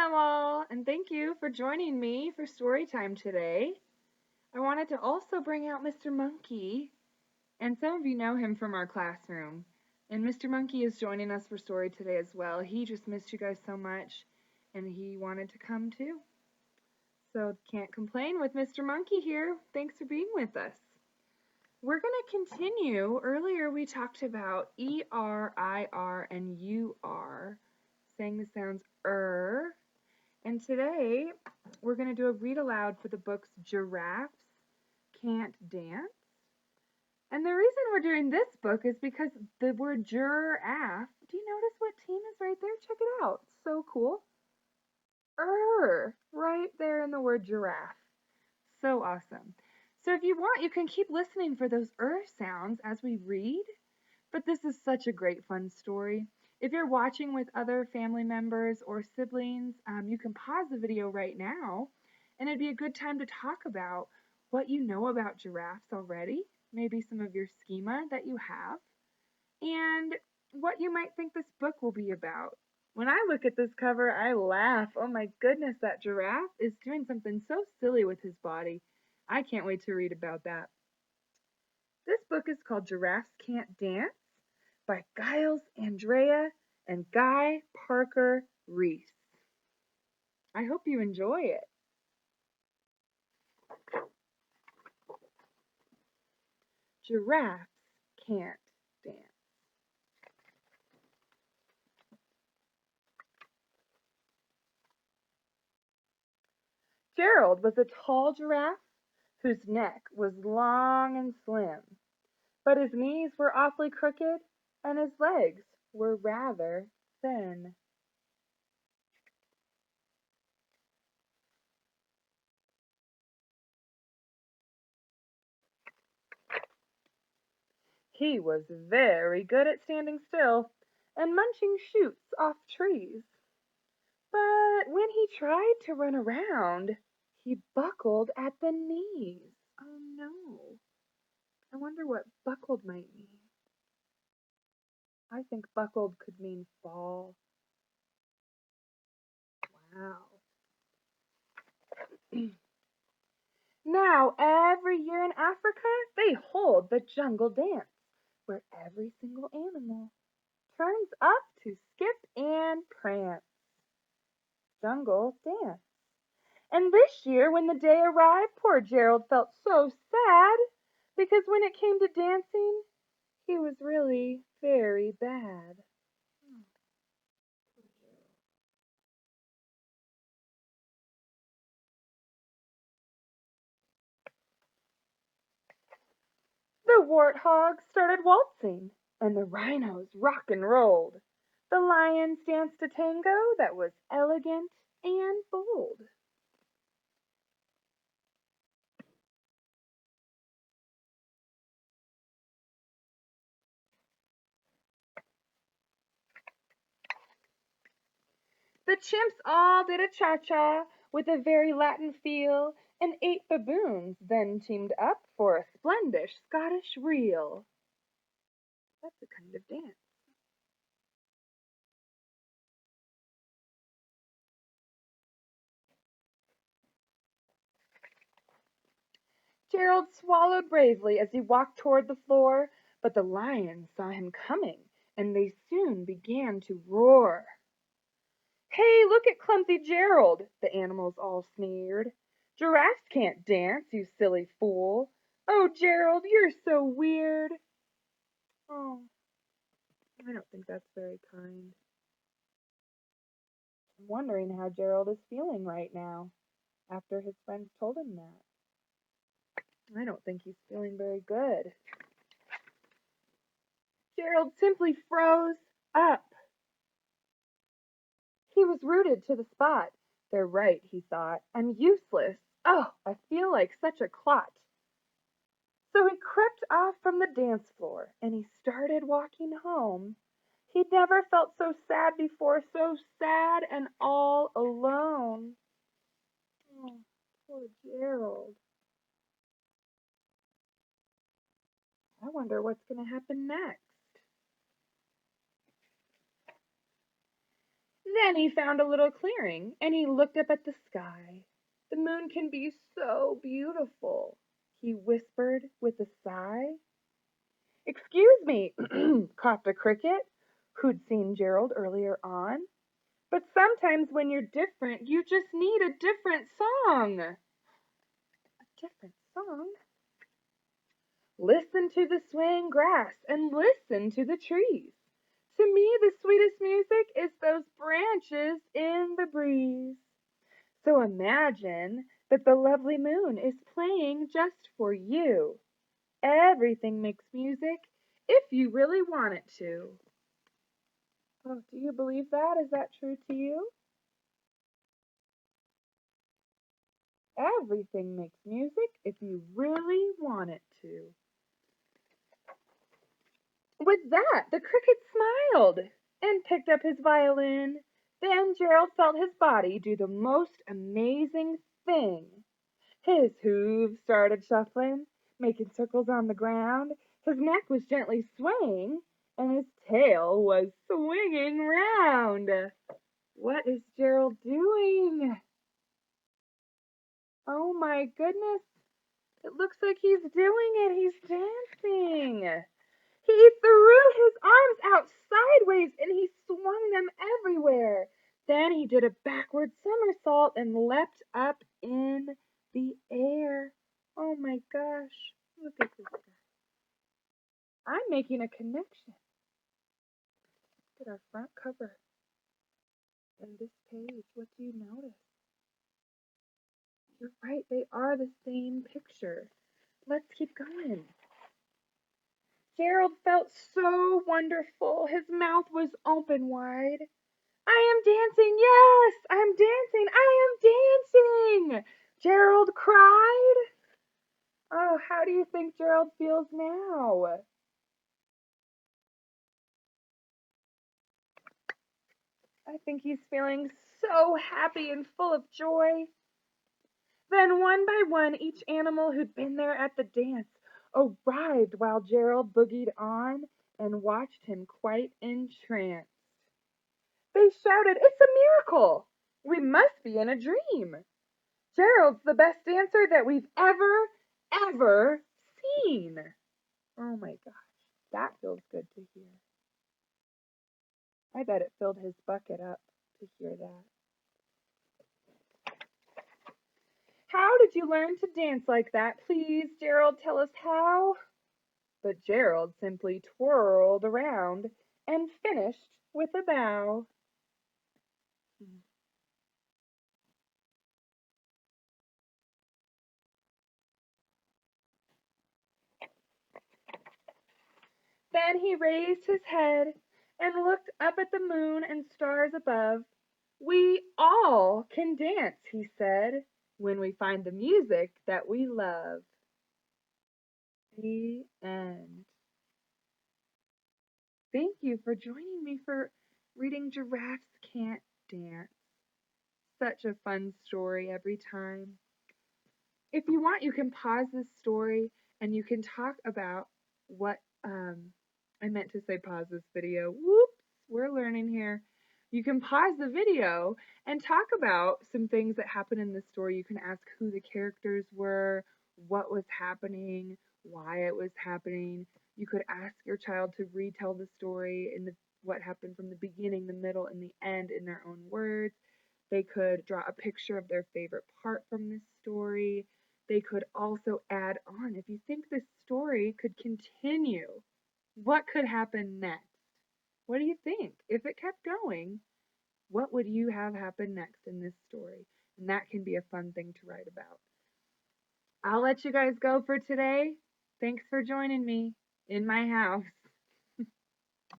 Hello all, and thank you for joining me for story time today. I wanted to also bring out Mr. Monkey, and some of you know him from our classroom. And Mr. Monkey is joining us for story today as well. He just missed you guys so much, and he wanted to come too. So can't complain with Mr. Monkey here. Thanks for being with us. We're going to continue. Earlier we talked about ER, IR, and UR, saying the sounds and today we're going to do a read aloud for the books Giraffes Can't Dance. And the reason we're doing this book is because the word giraffe, do you notice what team is right there? Check it out. So cool. Right there in the word giraffe. So awesome. So if you want, you can keep listening for those sounds as we read. But this is such a great fun story. If you're watching with other family members or siblings, you can pause the video right now, and it'd be a good time to talk about what you know about giraffes already, maybe some of your schema that you have, and what you might think this book will be about. When I look at this cover, I laugh. Oh my goodness, that giraffe is doing something so silly with his body. I can't wait to read about that. This book is called Giraffes Can't Dance by Giles Andreae and Guy Parker-Rees. I hope you enjoy it. Giraffes Can't Dance. Gerald was a tall giraffe whose neck was long and slim, but his knees were awfully crooked and his legs were rather thin. He was very good at standing still and munching shoots off trees. But when he tried to run around, he buckled at the knees. Oh no. I wonder what buckled might mean. I think buckled could mean fall. Wow. Now, every year in Africa, they hold the jungle dance, where every single animal turns up to skip and prance. Jungle dance. And this year, when the day arrived, poor Gerald felt so sad, because when it came to dancing, he was really very bad. The warthogs started waltzing, and the rhinos rock and rolled. The lions danced a tango that was elegant and bold. The chimps all did a cha-cha with a very Latin feel, and 8 baboons then teamed up for a splendid Scottish reel. That's a kind of dance. Gerald swallowed bravely as he walked toward the floor, but the lions saw him coming, and they soon began to roar. "Hey, look at clumsy Gerald," the animals all sneered. "Giraffes can't dance, you silly fool. Oh, Gerald, you're so weird." Oh, I don't think that's very kind. I'm wondering how Gerald is feeling right now after his friends told him that. I don't think he's feeling very good. Gerald simply froze up. He was rooted to the spot. "They're right," he thought. "I'm useless. Oh, I feel like such a clot." So he crept off from the dance floor and he started walking home. He'd never felt so sad before, so sad and all alone. Oh, poor Gerald. I wonder what's going to happen next. Then he found a little clearing and he looked up at the sky. The moon can be so beautiful, he whispered with a sigh. Excuse me, coughed a cricket who'd seen Gerald earlier on. But sometimes when you're different, you just need a different song. A different song? Listen to the swaying grass and listen to the trees. To me, the sweetest music is those branches in the breeze. So imagine that the lovely moon is playing just for you. Everything makes music if you really want it to. Oh, do you believe that? Is that true to you? Everything makes music if you really want it to. With that, the cricket smiled and picked up his violin. Then Gerald felt his body do the most amazing thing. His hooves started shuffling, making circles on the ground. His neck was gently swaying, and his tail was swinging round. What is Gerald doing? Oh my goodness, it looks like he's doing it. He's dancing. He threw his arms out sideways and he swung them everywhere. Then he did a backward somersault and leapt up in the air. Oh my gosh, look at this guy. I'm making a connection. Look at our front cover and this page. What do you notice? You're right, they are the same picture. Let's keep going. Gerald felt so wonderful. His mouth was open wide. I am dancing, yes, I'm dancing, I am dancing. Gerald cried. Oh, how do you think Gerald feels now? I think he's feeling so happy and full of joy. Then one by one, each animal who'd been there at the dance arrived while Gerald boogied on and watched him quite entranced. They shouted, "It's a miracle! We must be in a dream! Gerald's the best dancer that we've ever seen!" Oh my gosh, that feels good to hear. I bet it filled his bucket up to hear that. How did you learn to dance like that? Please, Gerald, tell us how. But Gerald simply twirled around and finished with a bow. Then he raised his head and looked up at the moon and stars above. We all can dance, he said, when we find the music that we love. The end. Thank you for joining me for reading Giraffes Can't Dance. Such a fun story every time. If you want, you can pause this story and you can talk about what I meant to say pause this video. Whoops, we're learning here. You can pause the video and talk about some things that happened in the story. You can ask who the characters were, what was happening, why it was happening. You could ask your child to retell the story in what happened from the beginning, the middle, and the end in their own words. They could draw a picture of their favorite part from this story. They could also add on, if you think this story could continue, what could happen next? What do you think? If it kept going, what would you have happen next in this story? And that can be a fun thing to write about. I'll let you guys go for today. Thanks for joining me in my house.